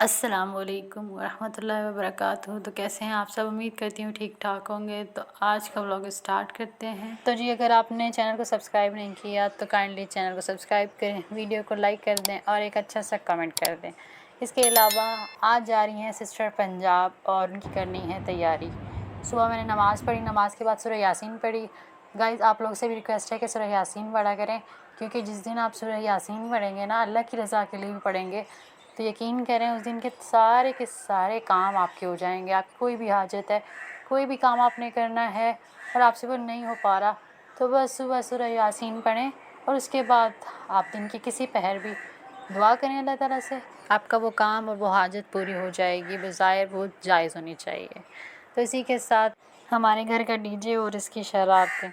अस्सलामुअलैकुम वरहमतुल्लाहि वबरकातुहू। तो कैसे हैं आप सब? उम्मीद करती हूँ ठीक ठाक होंगे। तो आज का व्लॉग स्टार्ट करते हैं। तो जी, अगर आपने चैनल को सब्सक्राइब नहीं किया तो काइंडली चैनल को सब्सक्राइब करें, वीडियो को लाइक कर दें और एक अच्छा सा कमेंट कर दें। इसके अलावा आज जा रही हैं सिस्टर पंजाब और उनकी करनी है तैयारी। सुबह मैंने नमाज़ पढ़ी, नमाज के बाद सूरह यासीन पढ़ी। गाइज़, आप लोग से भी रिक्वेस्ट है कि सूरह यासीन पढ़ा करें, क्योंकि जिस दिन आप सूरह यासीन पढ़ेंगे ना, अल्लाह की रज़ा के लिए भी पढ़ेंगे, तो यकीन करें उस दिन के सारे काम आपके हो जाएंगे। आपकी कोई भी हाजत है, कोई भी काम आपने करना है और आपसे वो नहीं हो पा रहा, तो बस सुबह सूरह यासीन पढ़ें और उसके बाद आप दिन की किसी पहर भी दुआ करें अल्लाह ताला से, आपका वो काम और वो हाजत पूरी हो जाएगी। बज़ाहिर वो जायज़ होनी चाहिए। तो इसी के साथ हमारे घर का डीजे और इसकी शरारतें।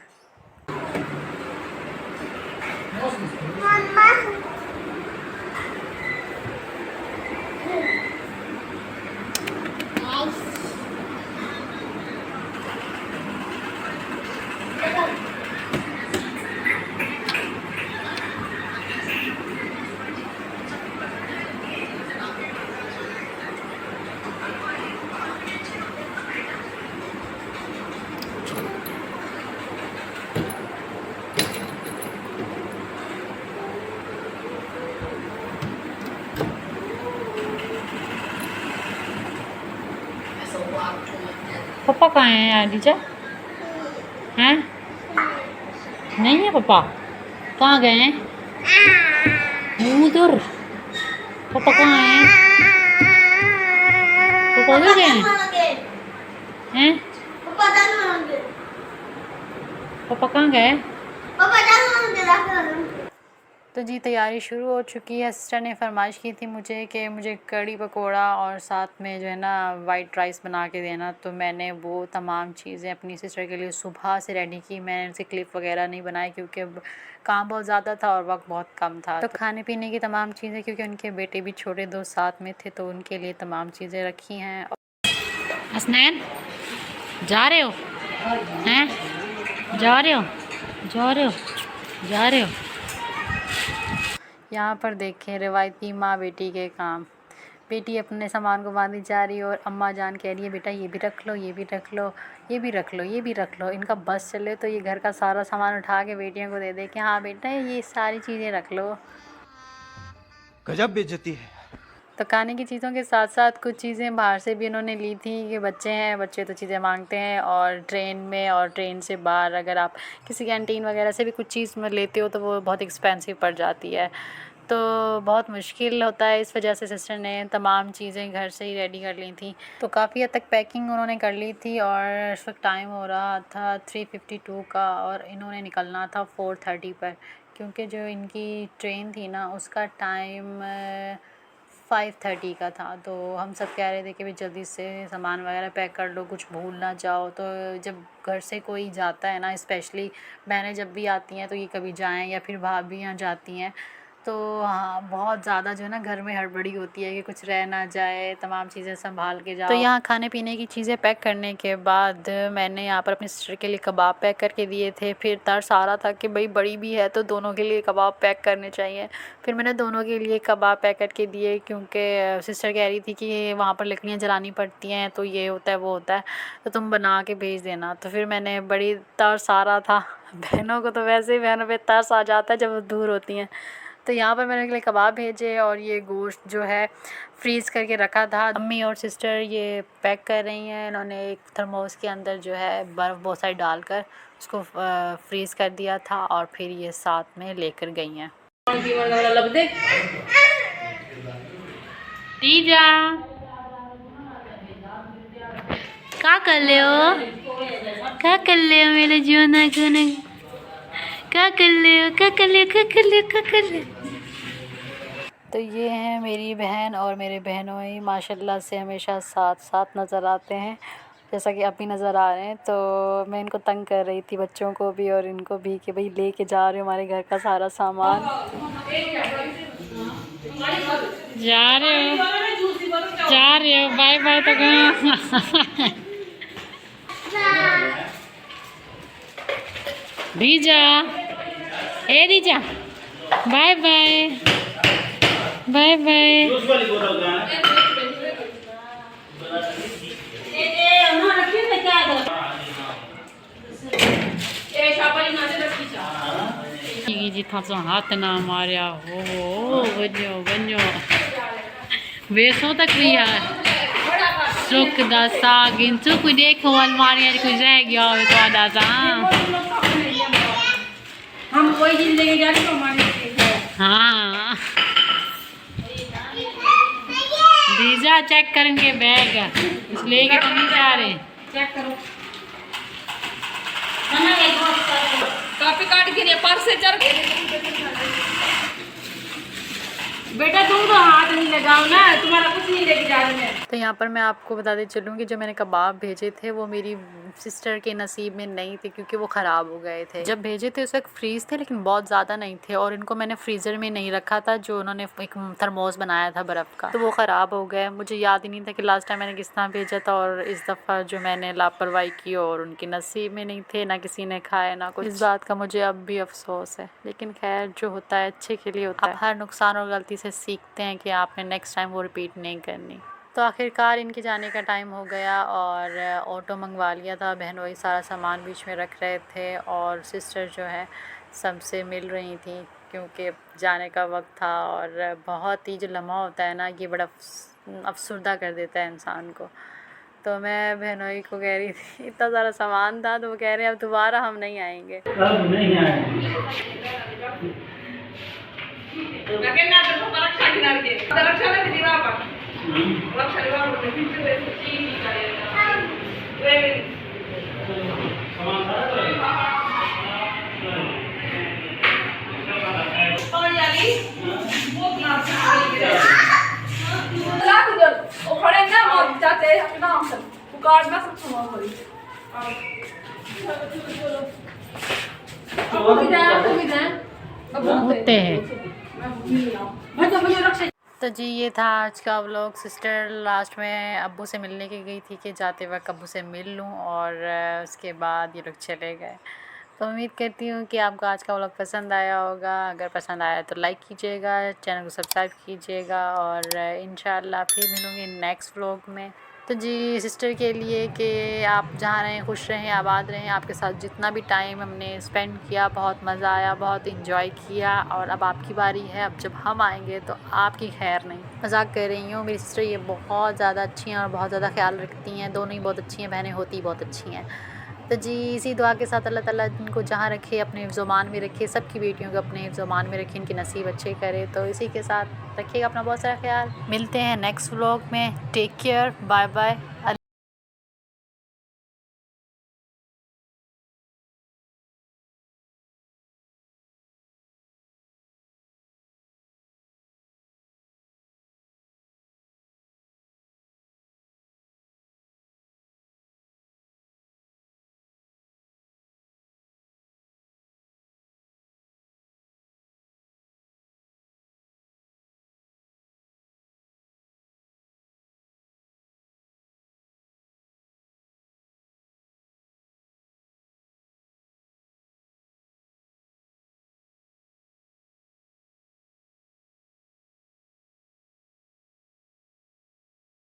पापा कहाँ हैं यार? डीजा हैं? नहीं है पापा? कहाँ गए हैं? उधर पापा कहाँ हैं? पापा उधर गए हैं? पापा कहाँ गए? तो जी, तैयारी शुरू हो चुकी है। सिस्टर ने फरमाइश की थी मुझे कि मुझे कड़ी पकोड़ा और साथ में जो है ना वाइट राइस बना के देना, तो मैंने वो तमाम चीज़ें अपनी सिस्टर के लिए सुबह से रेडी की। मैंने उनसे क्लिप वगैरह नहीं बनाई क्योंकि अब काम बहुत ज़्यादा था और वक्त बहुत कम था। तो खाने पीने की तमाम चीज़ें, क्योंकि उनके बेटे भी छोटे दो साथ में थे, तो उनके लिए तमाम चीज़ें रखी हैं। हसनैन, जा रहे हो? हैं? जा रहे हो? जा रहे हो? जा रहे हो? यहाँ पर देखें रिवायती माँ बेटी के काम। बेटी अपने सामान को बांधी जा रही है और अम्मा जान कह रही है बेटा ये भी रख लो, ये भी रख लो, ये भी रख लो, ये भी रख लो। इनका बस चले तो ये घर का सारा सामान उठा के बेटियों को दे दे कि हाँ बेटा ये सारी चीज़ें रख लो। गजब बेइज्जती है। तो खाने की चीज़ों के साथ साथ कुछ चीज़ें बाहर से भी इन्होंने ली थी कि बच्चे हैं, बच्चे तो चीज़ें मांगते हैं। और ट्रेन में और ट्रेन से बाहर अगर आप किसी कैंटीन वगैरह से भी कुछ चीज़ में लेते हो तो वो बहुत एक्सपेंसिव पड़ जाती है, तो बहुत मुश्किल होता है। इस वजह से सिस्टर ने तमाम चीज़ें घर से ही रेडी कर ली थी। तो काफ़ी हद तक पैकिंग उन्होंने कर ली थी और इस वक्त टाइम हो रहा था 3:52 का और इन्होंने निकलना था 4:30 पर, क्योंकि जो इनकी ट्रेन थी ना उसका टाइम 5:30 का था। तो हम सब कह रहे थे कि भाई जल्दी से सामान वगैरह पैक कर लो, कुछ भूल ना जाओ। तो जब घर से कोई जाता है ना, स्पेशली बहनें जब भी आती हैं तो ये कभी जाएं या फिर भाभी यहाँ जाती हैं, तो हाँ बहुत ज़्यादा जो है ना घर में हड़बड़ी होती है कि कुछ रह ना जाए, तमाम चीज़ें संभाल के जाओ। तो यहाँ खाने पीने की चीज़ें पैक करने के बाद मैंने यहाँ पर अपनी सिस्टर के लिए कबाब पैक करके दिए थे। फिर तरस आ रहा था कि भाई बड़ी भी है तो दोनों के लिए कबाब पैक करने चाहिए। फिर मैंने दोनों के लिए कबाब पैक करके दिए, क्योंकि सिस्टर कह रही थी कि वहाँ पर लकड़ियाँ जलानी पड़ती हैं, तो ये होता है वो होता है, तो तुम बना के भेज देना। तो फिर मैंने बड़ी तरस आ रहा था बहनों को तो वैसे ही बहनों पे तरस आ जाता है जब वो दूर होती हैं। तो यहाँ पर मैंने उनके लिए कबाब भेजे और ये गोश्त जो है फ्रीज़ करके रखा था। अम्मी और सिस्टर ये पैक कर रही हैं। इन्होंने एक थर्मोस के अंदर जो है बर्फ़ बहुत सारी डालकर उसको फ्रीज़ कर दिया था और फिर ये साथ में लेकर गई हैं। दीजा क्या कर ले हो? क्या कर ले हो मेरे जीवन को? क्या कर ले हो? क्या कर ले हो? क्या कर ले हो? क्या कर ले हो? तो ये हैं मेरी बहन और मेरे बहनोई, माशाल्लाह से हमेशा साथ साथ नज़र आते हैं, जैसा कि अभी नज़र आ रहे हैं। तो मैं इनको तंग कर रही थी, बच्चों को भी और इनको भी, कि भाई लेके जा रहे हो हमारे घर का सारा सामान। जा रहे हो? जा रहे हो? बाय बाय तो कहाँ? दीजा, ए दीजा, बाय बाय, बाय बाय। जिथा तो हाथ ना मारिया हो वञो वञो वेसो तक भी है सुख दा साग इन चुक देखो अलमारियां कुछ रह गया हो तो आदा सा हम कोई जिंदगी जा रही हमारी हाँ दीजा चेक करेंगे बैग इसलिए कि तुम नहीं जा रहे चेक करो काफी काट के लिए पर्स से चढ़ बेटा तुम तो हाथ नहीं लगाओ ना तुम्हारा कुछ नहीं लेके जा रहे हैं। तो यहाँ पर मैं आपको बताते चलूँ कि जो मैंने कबाब भेजे थे वो मेरी सिस्टर के नसीब में नहीं थे क्योंकि वो ख़राब हो गए थे। जब भेजे थे उस वक्त फ्रीज़ थे लेकिन बहुत ज़्यादा नहीं थे और इनको मैंने फ्रीज़र में नहीं रखा था जो उन्होंने एक थर्मोस बनाया था बर्फ़ का, तो वो ख़राब हो गए। मुझे याद ही नहीं था कि लास्ट टाइम मैंने किस तरह भेजा था और इस दफ़ा जो मैंने लापरवाही की और उनके नसीब में नहीं थे, ना किसी ने खाए ना कुछ। इस बात का मुझे अब भी अफसोस है, लेकिन खैर जो होता है अच्छे के लिए होता है। हर नुकसान और गलती से सीखते हैं कि आपने नेक्स्ट टाइम वो रिपीट नहीं करनी। तो आखिरकार इनके जाने का टाइम हो गया और ऑटो मंगवा लिया था। बहन वही सारा सामान बीच में रख रहे थे और सिस्टर जो है सबसे मिल रही थी क्योंकि जाने का वक्त था। और बहुत ही जो लम्हा होता है ना ये बड़ा अफसरदा कर देता है इंसान को। तो मैं बहनोई को कह रही थी इतना सारा सामान था तो वो कह रहे हैं अब दोबारा हम नहीं आएंगे। अब नहीं आएंगे। होते हैं। तो जी ये था आज का व्लॉग। सिस्टर लास्ट में अब्बू से मिलने की गई थी कि जाते वक्त अब्बू से मिल लूं और उसके बाद ये लोग चले गए। तो उम्मीद करती हूँ कि आपको आज का व्लॉग पसंद आया होगा। अगर पसंद आया तो लाइक कीजिएगा, चैनल को सब्सक्राइब कीजिएगा और इंशाल्लाह फिर मिलूँगी नेक्स्ट व्लॉग में। तो जी सिस्टर के लिए कि आप जहाँ रहें खुश रहें, आबाद रहें। आपके साथ जितना भी टाइम हमने स्पेंड किया बहुत मज़ा आया, बहुत इंजॉय किया और अब आपकी बारी है। अब जब हम आएंगे तो आपकी खैर नहीं, मजाक कर रही हूँ। मेरी सिस्टर ये बहुत ज़्यादा अच्छी हैं और बहुत ज़्यादा ख्याल रखती हैं। दोनों ही बहुत अच्छी हैं, बहनें होती बहुत अच्छी हैं। तो जी इसी दुआ के साथ अल्लाह ताला इनको जहाँ रखे अपने हिफ्ज़-ओ-मान में रखे, सबकी बेटियों को अपने हिफ्ज़-ओ-मान में रखे, इनके नसीब अच्छे करे। तो इसी के साथ रखिएगा अपना बहुत सारा ख्याल। मिलते हैं नेक्स्ट व्लॉग में। Take care, bye bye.